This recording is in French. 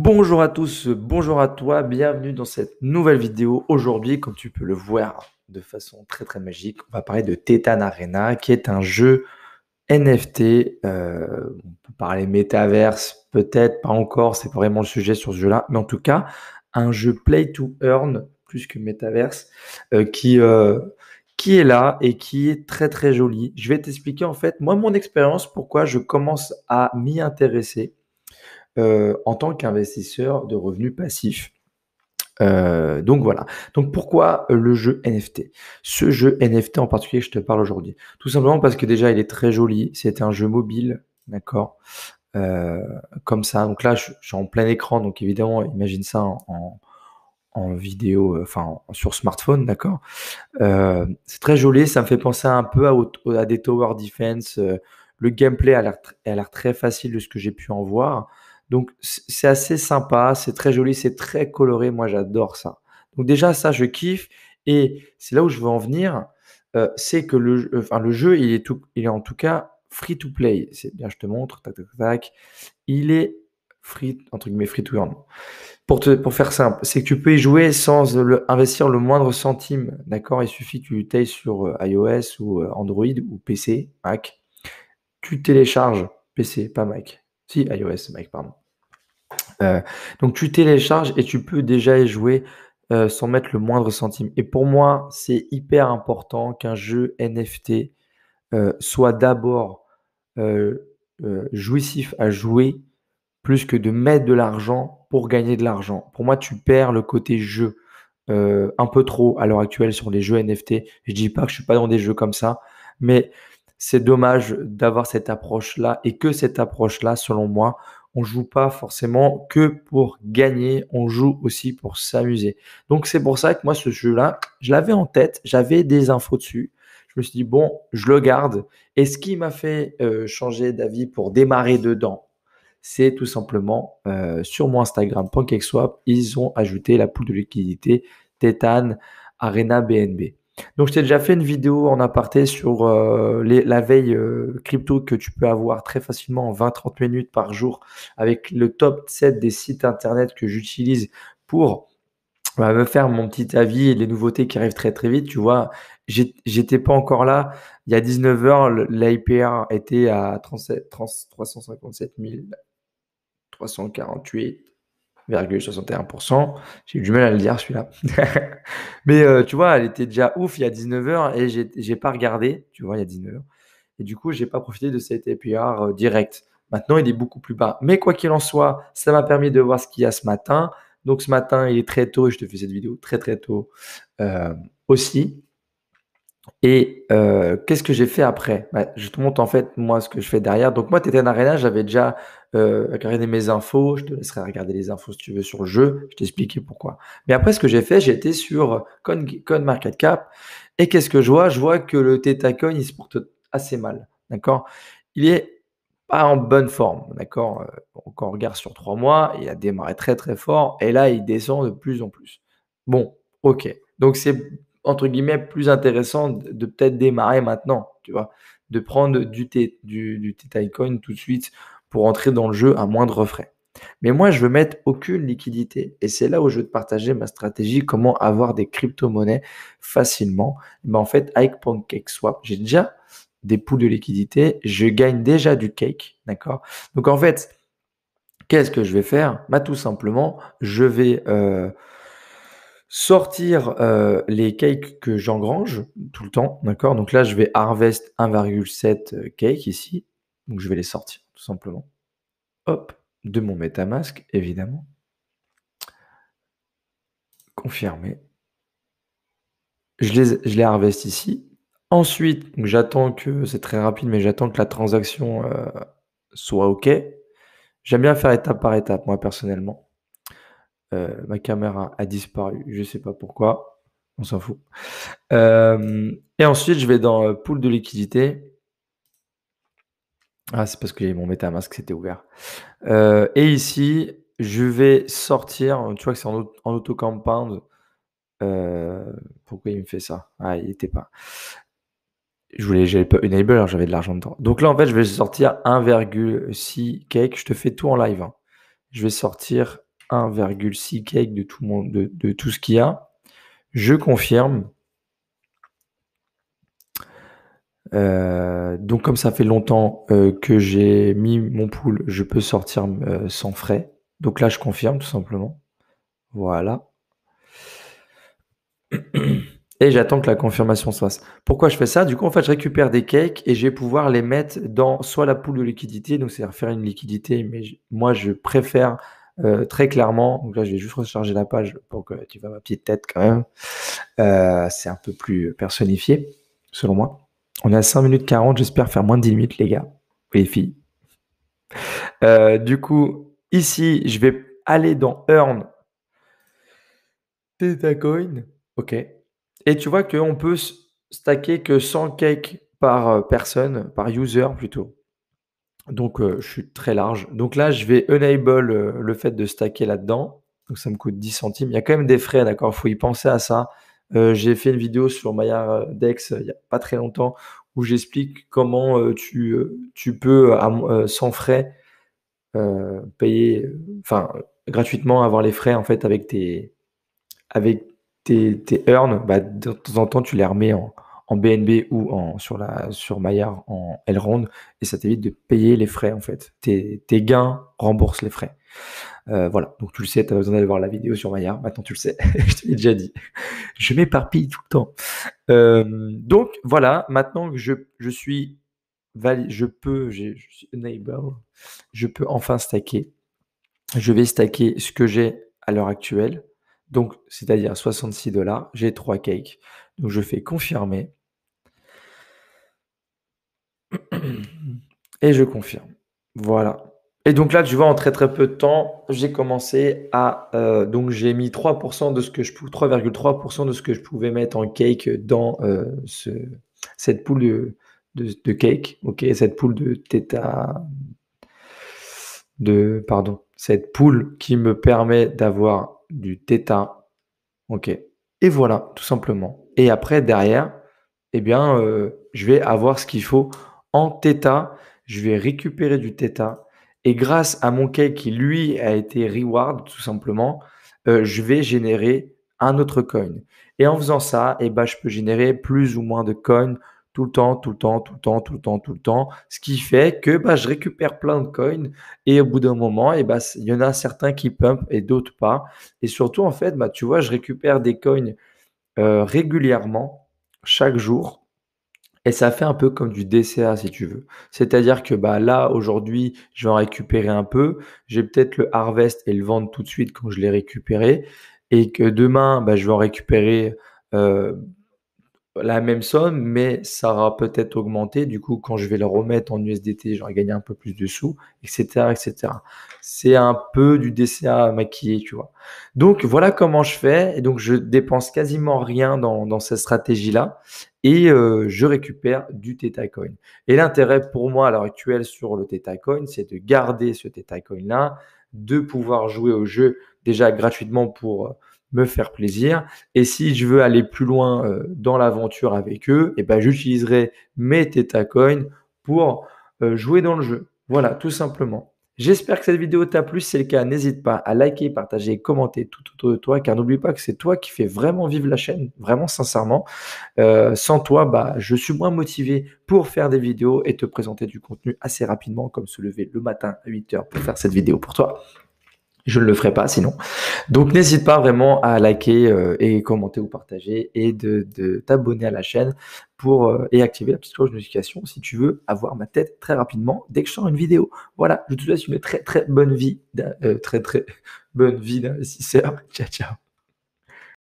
Bonjour à tous, bonjour à toi, bienvenue dans cette nouvelle vidéo. Aujourd'hui, comme tu peux le voir de façon très magique, on va parler de Titan Arena, qui est un jeu NFT. On peut parler métaverse, peut-être pas encore, c'est pas vraiment le sujet sur ce jeu-là, mais en tout cas, un jeu play to earn plus que métaverse, qui est là et qui est très joli. Je vais t'expliquer en fait moi mon expérience, pourquoi je commence à m'y intéresser en tant qu'investisseur de revenus passifs. Donc voilà. Donc pourquoi le jeu NFT? Ce jeu NFT en particulier, je te parle aujourd'hui. Tout simplement parce que déjà, il est très joli. C'est un jeu mobile, d'accord? Euh, Comme ça. Donc là, je suis en plein écran. Donc évidemment, imagine ça en vidéo, enfin sur smartphone, d'accord? C'est très joli. Ça me fait penser un peu à des tower defense. Le gameplay a l'air très facile de ce que j'ai pu en voir. Donc c'est assez sympa, c'est très joli, c'est très coloré. Moi, j'adore ça. Donc déjà, ça, je kiffe. Et c'est là où je veux en venir. C'est que le jeu, il est en tout cas free to play. C'est bien, je te montre. Tac, tac, tac. Il est free, entre guillemets, free to earn. Pour faire simple, c'est que tu peux y jouer sans investir le moindre centime, d'accord? Il suffit que tu ailles sur iOS ou Android ou PC, Mac. Tu télécharges PC, pas Mac. Si, iOS, Mac, pardon. Donc tu télécharges et tu peux déjà y jouer sans mettre le moindre centime. Et pour moi, c'est hyper important qu'un jeu NFT soit d'abord jouissif à jouer plus que de mettre de l'argent pour gagner de l'argent. Pour moi, tu perds le côté jeu un peu trop à l'heure actuelle sur les jeux NFT. Je dis pas que je suis pas dans des jeux comme ça, mais c'est dommage d'avoir cette approche-là et que cette approche-là, selon moi, on joue pas forcément que pour gagner, on joue aussi pour s'amuser. Donc c'est pour ça que moi ce jeu-là, je l'avais en tête, j'avais des infos dessus. Je me suis dit bon, je le garde. Et ce qui m'a fait changer d'avis pour démarrer dedans, c'est tout simplement sur mon Instagram PancakeSwap, ils ont ajouté la pool de liquidité Titan Arena BNB. Donc, je t'ai déjà fait une vidéo en aparté sur la veille crypto que tu peux avoir très facilement en 20-30 minutes par jour avec le top 7 des sites internet que j'utilise pour me faire mon petit avis et les nouveautés qui arrivent très vite. Tu vois, j'étais pas encore là. Il y a 19 heures, l'APR était à 357 348,61%. J'ai eu du mal à le dire celui-là. Mais tu vois, elle était déjà ouf il y a 19 heures et j'ai pas regardé, tu vois, il y a 19 heures. Et du coup, j'ai pas profité de cet APR direct. Maintenant, il est beaucoup plus bas. Mais quoi qu'il en soit, ça m'a permis de voir ce qu'il y a ce matin. Donc ce matin, il est très tôt et je te fais cette vidéo très tôt euh, aussi. Et qu'est-ce que j'ai fait après? Bah, je te montre en fait moi ce que je fais derrière. Donc moi, Titan Arena, j'avais déjà regardé mes infos. Je te laisserai regarder les infos si tu veux sur le jeu. Je t'expliquais pourquoi. Mais après, ce que j'ai fait, j'ai été sur CoinMarketCap. Et qu'est-ce que je vois? Je vois que le Theta Coin, il se porte assez mal. D'accord? Il est pas en bonne forme. D'accord? Quand on regarde sur 3 mois, il a démarré très fort. Et là, il descend de plus en plus. Bon, ok. Donc c'est entre guillemets plus intéressant de peut-être démarrer maintenant, tu vois, de prendre du Theta Coin tout de suite pour entrer dans le jeu à moindre frais. Mais moi, je veux mettre aucune liquidité et c'est là où je veux te partager ma stratégie, comment avoir des crypto-monnaies facilement. En fait, avec PancakeSwap, j'ai déjà des pools de liquidité, je gagne déjà du cake, d'accord? Donc en fait, qu'est-ce que je vais faire? Bah, tout simplement, je vais sortir les cakes que j'engrange tout le temps, d'accord? Donc là, je vais harvest 1,7 cake ici. Donc je vais les sortir tout simplement. Hop, de mon MetaMask, évidemment. Confirmer. Je les harvest ici. Ensuite, donc j'attends que, c'est très rapide, mais j'attends que la transaction soit OK. J'aime bien faire étape par étape, moi personnellement. Ma caméra a disparu, je ne sais pas pourquoi, on s'en fout. Et ensuite, je vais dans pool de liquidité. Ah, c'est parce que mon MetaMask c'était ouvert. Et ici, je vais sortir, tu vois que c'est en auto-compound. Pourquoi il me fait ça? Ah, il était pas. J'avais pas enable, alors j'avais de l'argent dedans. Donc là, en fait, je vais sortir 1,6 cake. Je te fais tout en live, hein. Je vais sortir 1,6 cake de tout ce qu'il y a. Je confirme. Donc comme ça fait longtemps que j'ai mis mon pool, je peux sortir sans frais. Donc là, je confirme tout simplement. Voilà. Et j'attends que la confirmation se fasse. Pourquoi je fais ça? Du coup, en fait, je récupère des cakes et je vais pouvoir les mettre dans soit la pool de liquidité, donc c'est-à-dire faire une liquidité, mais moi, je préfère très clairement, donc là, je vais juste recharger la page pour que tu vois ma petite tête quand même. C'est un peu plus personnifié, selon moi. On est à 5 minutes 40, j'espère faire moins de 10 minutes, les gars et les filles. Du coup, ici, je vais aller dans Earn Theta Coin. OK. Et tu vois qu'on peut stacker que 100 cakes par personne, par user plutôt. Donc, je suis très large. Donc là, je vais enable le fait de stacker là-dedans. Donc ça me coûte 10 centimes. Il y a quand même des frais, d'accord? Il faut y penser à ça. J'ai fait une vidéo sur MaillarDex il n'y a pas très longtemps où j'explique comment tu peux, sans frais, payer, enfin, gratuitement avoir les frais en fait avec tes earns, bah, de temps en temps, tu les remets en BNB ou sur Maillard en Elrond et ça t'évite de payer les frais en fait. Tes gains remboursent les frais. Voilà, donc tu le sais, tu as besoin d'aller voir la vidéo sur Maillard. Maintenant, tu le sais, je te l'ai déjà dit. Je m'éparpille tout le temps. Donc voilà, maintenant que je suis valide, je suis enable, je peux enfin stacker. Je vais stacker ce que j'ai à l'heure actuelle. Donc, c'est-à-dire 66$. J'ai 3 cakes. Donc, je fais confirmer. Et je confirme. Voilà. Et donc là, tu vois, en très très peu de temps, j'ai commencé à... donc, j'ai mis 3% de ce que 3,3% de ce que je pouvais mettre en cake dans cette poule de cake. OK, cette poule de theta... Pardon, cette poule qui me permet d'avoir du theta. OK. Et voilà, tout simplement. Et après, derrière, eh bien, je vais avoir ce qu'il faut en theta. Je vais récupérer du theta. Et grâce à mon cake qui, lui, a été reward, tout simplement, je vais générer un autre coin. Et en faisant ça, eh ben, je peux générer plus ou moins de coins tout le temps, tout le temps, tout le temps, tout le temps, tout le temps. Ce qui fait que bah, je récupère plein de coins. Et au bout d'un moment, eh ben, il y en a certains qui pump et d'autres pas. Et surtout, en fait, bah, tu vois, je récupère des coins régulièrement, chaque jour. Et ça fait un peu comme du DCA, si tu veux. C'est-à-dire que bah, là, aujourd'hui, je vais en récupérer un peu. Je vais peut-être le harvest et le vendre tout de suite quand je l'ai récupéré. Et que demain, bah, je vais en récupérer euh, la même somme, mais ça aura peut-être augmenté. Du coup, quand je vais le remettre en USDT, j'aurai gagné un peu plus de sous, etc., etc. C'est un peu du DCA maquillé, tu vois. Donc, voilà comment je fais. Et donc, je dépense quasiment rien dans cette stratégie-là et je récupère du Theta Coin. Et l'intérêt pour moi à l'heure actuelle sur le Theta Coin, c'est de garder ce Theta Coin-là, de pouvoir jouer au jeu déjà gratuitement pour me faire plaisir. Et si je veux aller plus loin dans l'aventure avec eux, et ben, j'utiliserai mes Theta Coins pour jouer dans le jeu. Voilà, tout simplement. J'espère que cette vidéo t'a plu. Si c'est le cas, n'hésite pas à liker, partager, commenter tout autour de toi, car n'oublie pas que c'est toi qui fais vraiment vivre la chaîne, vraiment sincèrement. Sans toi, bah, je suis moins motivé pour faire des vidéos et te présenter du contenu assez rapidement, comme se lever le matin à 8h pour faire cette vidéo pour toi. Je ne le ferai pas sinon. Donc n'hésite pas vraiment à liker et commenter ou partager et de t'abonner à la chaîne et activer la petite cloche de notification si tu veux avoir ma tête très rapidement dès que je sors une vidéo. Voilà, je te souhaite une très très bonne vie, très très bonne vie d'investisseur. Ciao ciao.